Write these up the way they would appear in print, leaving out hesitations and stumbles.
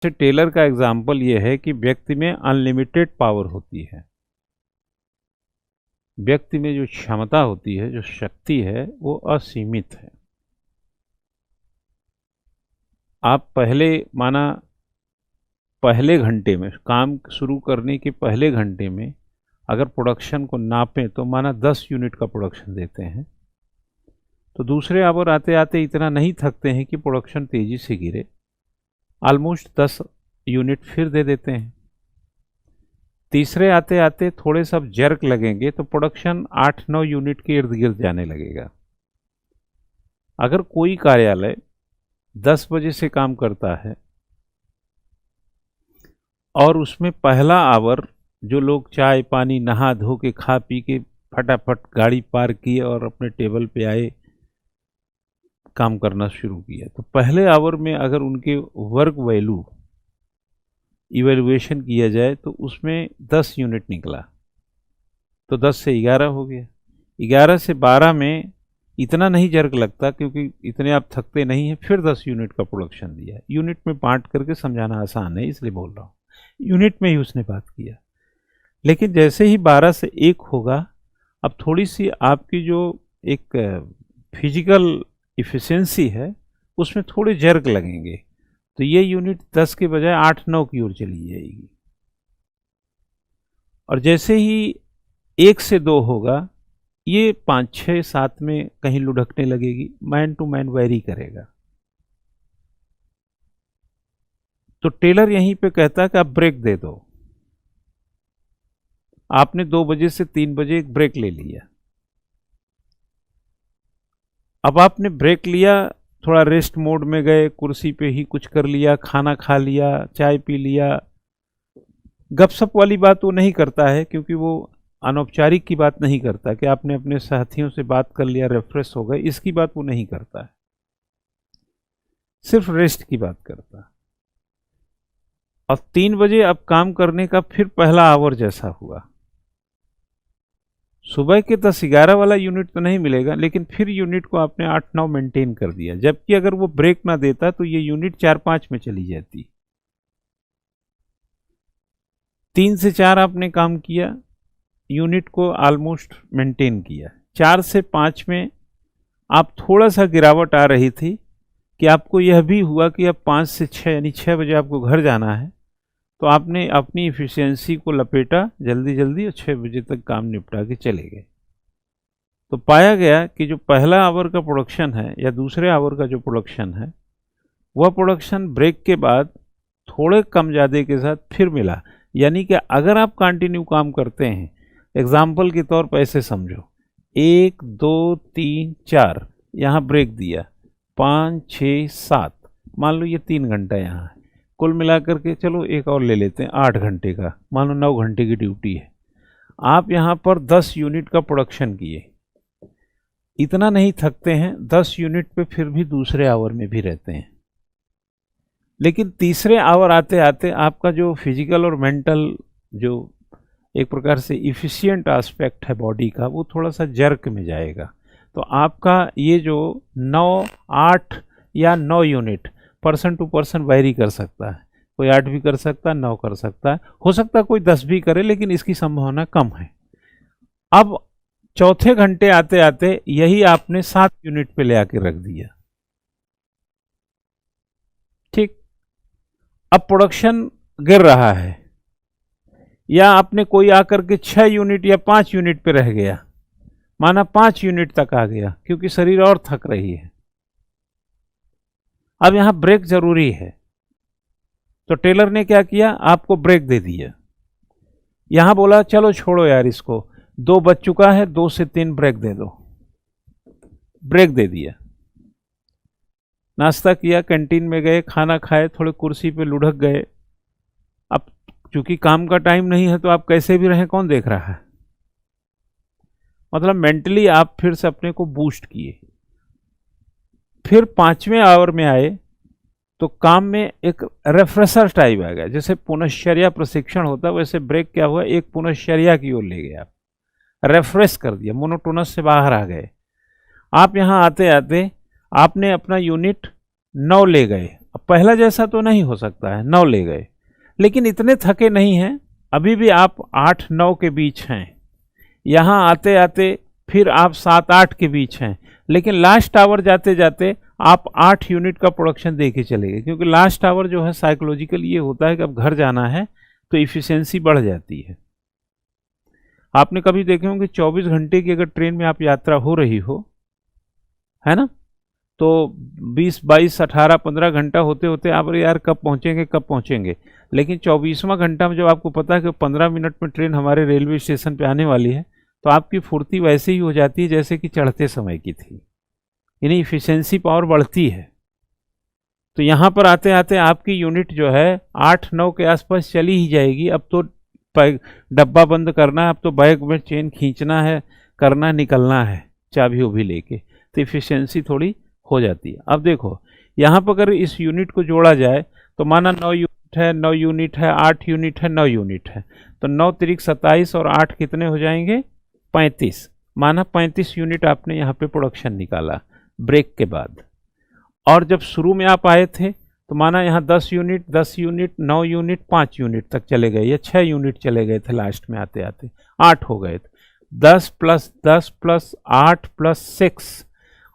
जैसे टेलर का एग्जाम्पल ये है कि व्यक्ति में अनलिमिटेड पावर होती है, व्यक्ति में जो क्षमता होती है, जो शक्ति है, वो असीमित है। आप पहले घंटे में, काम शुरू करने के पहले घंटे में अगर प्रोडक्शन को नापें तो माना 10 यूनिट का प्रोडक्शन देते हैं, तो दूसरे आवर आते आते इतना नहीं थकते हैं कि प्रोडक्शन तेजी से गिरे, ऑलमोस्ट 10 यूनिट फिर दे देते हैं। तीसरे आते आते थोड़े सब जर्क लगेंगे तो प्रोडक्शन 8-9 यूनिट के इर्द गिर्द जाने लगेगा। अगर कोई कार्यालय 10 बजे से काम करता है और उसमें पहला आवर जो लोग चाय पानी नहा धो के खा पी के फटाफट गाड़ी पार्क किए और अपने टेबल पे आए, काम करना शुरू किया, तो पहले आवर में अगर उनके वर्क वैल्यू इवैल्यूएशन किया जाए तो उसमें 10 यूनिट निकला, तो 10 से 11 हो गया। 11 से 12 में इतना नहीं जर्क लगता क्योंकि इतने आप थकते नहीं हैं, फिर 10 यूनिट का प्रोडक्शन दिया। यूनिट में बांट करके समझाना आसान है इसलिए बोल रहा हूँ, यूनिट में ही उसने बात किया। लेकिन जैसे ही 12 से 1 होगा, अब थोड़ी सी आपकी जो एक फिजिकल इफ़िशेंसी है उसमें थोड़े जर्क लगेंगे, तो ये यूनिट 10 के बजाय 8-9 की ओर चली जाएगी। और जैसे ही 1 से 2 होगा, ये 5-6-7 में कहीं लुढ़कने लगेगी, मैन टू मैन वेरी करेगा। तो टेलर यहीं पे कहता है कि आप ब्रेक दे दो। आपने 2 बजे से 3 बजे एक ब्रेक ले लिया, अब आपने ब्रेक लिया, थोड़ा रेस्ट मोड में गए, कुर्सी पे ही कुछ कर लिया, खाना खा लिया, चाय पी लिया। गपशप वाली बात वो नहीं करता है क्योंकि वो अनौपचारिक की बात नहीं करता कि आपने अपने साथियों से बात कर लिया, रिफ्रेश हो गए, इसकी बात वो नहीं करता है, सिर्फ रेस्ट की बात करता है। और 3 बजे अब काम करने का फिर पहला आवर जैसा हुआ, सुबह के 10-11 वाला यूनिट तो नहीं मिलेगा, लेकिन फिर यूनिट को आपने 8-9 मेंटेन कर दिया, जबकि अगर वो ब्रेक ना देता तो ये यूनिट 4-5 में चली जाती। 3 से 4 आपने काम किया, यूनिट को ऑलमोस्ट मेंटेन किया। 4 से 5 में आप थोड़ा सा गिरावट आ रही थी कि आपको यह भी हुआ कि अब 5 से 6 यानी 6 बजे आपको घर जाना है, तो आपने अपनी इफ़िशियंसी को लपेटा जल्दी जल्दी और 6 बजे तक काम निपटा के चले गए। तो पाया गया कि जो पहला आवर का प्रोडक्शन है या दूसरे आवर का जो प्रोडक्शन है, वह प्रोडक्शन ब्रेक के बाद थोड़े कम ज़्यादा के साथ फिर मिला। यानी कि अगर आप कंटिन्यू काम करते हैं, एग्जाम्पल के तौर पर ऐसे समझो, 1 2 3 4 यहाँ ब्रेक दिया, 5 6 7, मान लो ये 3 घंटा यहाँ है, कुल मिलाकर के चलो एक और ले लेते हैं 8 घंटे का, मान लो 9 घंटे की ड्यूटी है। आप यहाँ पर 10 यूनिट का प्रोडक्शन किए, इतना नहीं थकते हैं, 10 यूनिट पे फिर भी दूसरे आवर में भी रहते हैं। लेकिन तीसरे आवर आते आते आपका जो फिजिकल और मेंटल जो एक प्रकार से इफ़िशियंट एस्पेक्ट है बॉडी का, वो थोड़ा सा जर्क में जाएगा। तो आपका ये जो 9, 8 या 9 unit person to person vary कर सकता है, कोई 8 भी कर सकता है, 9 कर सकता है, हो सकता है कोई 10 भी करे, लेकिन इसकी संभावना कम है। अब चौथे घंटे आते आते यही आपने 7 यूनिट पे ले आके रख दिया, ठीक। अब प्रोडक्शन गिर रहा है, या आपने कोई आकर के 6 यूनिट या 5 यूनिट पे रह गया, माना 5 यूनिट तक आ गया क्योंकि शरीर और थक रही है। अब यहां ब्रेक जरूरी है, तो टेलर ने क्या किया, आपको ब्रेक दे दिया। यहां बोला चलो छोड़ो यार इसको, 2 बज चुका है, 2 से 3 ब्रेक दे दो, ब्रेक दे दिया। नाश्ता किया, कैंटीन में गए, खाना खाए, थोड़े कुर्सी पे लुढ़क गए। अब चूंकि काम का टाइम नहीं है तो आप कैसे भी रहें, कौन देख रहा है, मतलब मेंटली आप फिर से अपने को बूस्ट किए। फिर 5वें आवर में आए तो काम में एक रेफ्रेशर टाइप आ गया, जैसे पुनश्चर्या प्रशिक्षण होता है, वैसे ब्रेक क्या हुआ, एक पुनश्चर्या की ओर ले गया, रेफ्रेश कर दिया, मोनोटोनस से बाहर आ गए। आप यहाँ आते आते आपने अपना यूनिट 9 ले गए, अब पहला जैसा तो नहीं हो सकता है, 9 ले गए, लेकिन इतने थके नहीं हैं, अभी भी आप 8-9 के बीच हैं। यहाँ आते आते फिर आप 7-8 के बीच हैं, लेकिन लास्ट आवर जाते जाते आप 8 यूनिट का प्रोडक्शन दे के चले गए, क्योंकि लास्ट आवर जो है साइकोलॉजिकल ये होता है कि अब घर जाना है तो इफिशियंसी बढ़ जाती है। आपने कभी देखे होंगे 24 घंटे की अगर ट्रेन में आप यात्रा हो रही हो, है ना, तो 20, 22, 18, 15 घंटा होते होते आप यार कब पहुंचेंगे, लेकिन 24वां घंटा में जब आपको पता है कि 15 मिनट में ट्रेन हमारे रेलवे स्टेशन पे आने वाली है, तो आपकी फुर्ती वैसे ही हो जाती है जैसे कि चढ़ते समय की थी, यानी इफिशियंसी पावर बढ़ती है। तो यहाँ पर आते आते आपकी यूनिट जो है 8-9 के आसपास चली ही जाएगी। अब तो डब्बा बंद करना है, अब तो बैग में चेन खींचना है, करना निकलना है चाबी भी लेके, तो इफिशियंसी थोड़ी हो जाती है। अब देखो यहाँ पर अगर इस यूनिट को जोड़ा जाए तो माना 9 यूनिट है, 9 यूनिट है, 8 यूनिट है, 9 यूनिट है, तो 9 तिरिक 27 और 8 कितने हो जाएंगे, 35। माना 35 यूनिट आपने यहाँ पे प्रोडक्शन निकाला ब्रेक के बाद। और जब शुरू में आप आए थे तो माना यहाँ 10 यूनिट, 10 यूनिट, 9 यूनिट, 5 यूनिट तक चले गए, या 6 यूनिट चले गए थे, लास्ट में आते आते 8 हो गए थे। 10 + 10 + 8 + 6,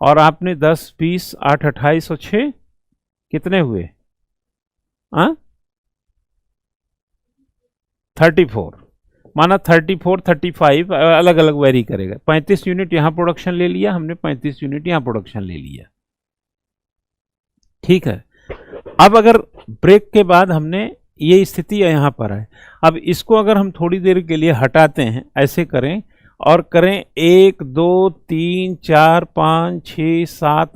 और आपने 10, 20, 8, 28 और 6 कितने हुए, 34। माना 34, 35 अलग अलग वेरी करेगा। 35 यूनिट यहाँ प्रोडक्शन ले लिया हमने, 35 यूनिट यहाँ प्रोडक्शन ले लिया, ठीक है। अब अगर ब्रेक के बाद हमने ये स्थिति यहाँ पर है, अब इसको अगर हम थोड़ी देर के लिए हटाते हैं, ऐसे करें और करें 1, 2, 3, 4, 5, 6, 7,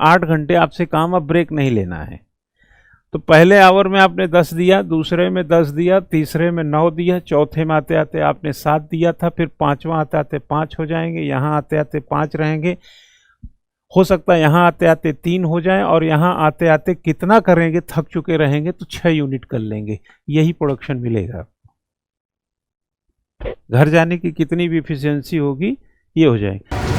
8 घंटे आपसे काम, अब ब्रेक नहीं लेना है। तो पहले आवर में आपने 10 दिया, दूसरे में 10 दिया, तीसरे में 9 दिया, चौथे में आते आते आपने 7 दिया था, फिर पांचवा आते आते 5 हो जाएंगे, यहाँ आते आते 5 रहेंगे, हो सकता है यहाँ आते आते 3 हो जाए, और यहाँ आते आते कितना करेंगे, थक चुके रहेंगे तो 6 यूनिट कर लेंगे, यही प्रोडक्शन मिलेगा। घर जाने की कितनी भी इफिशियंसी होगी ये हो जाएगी।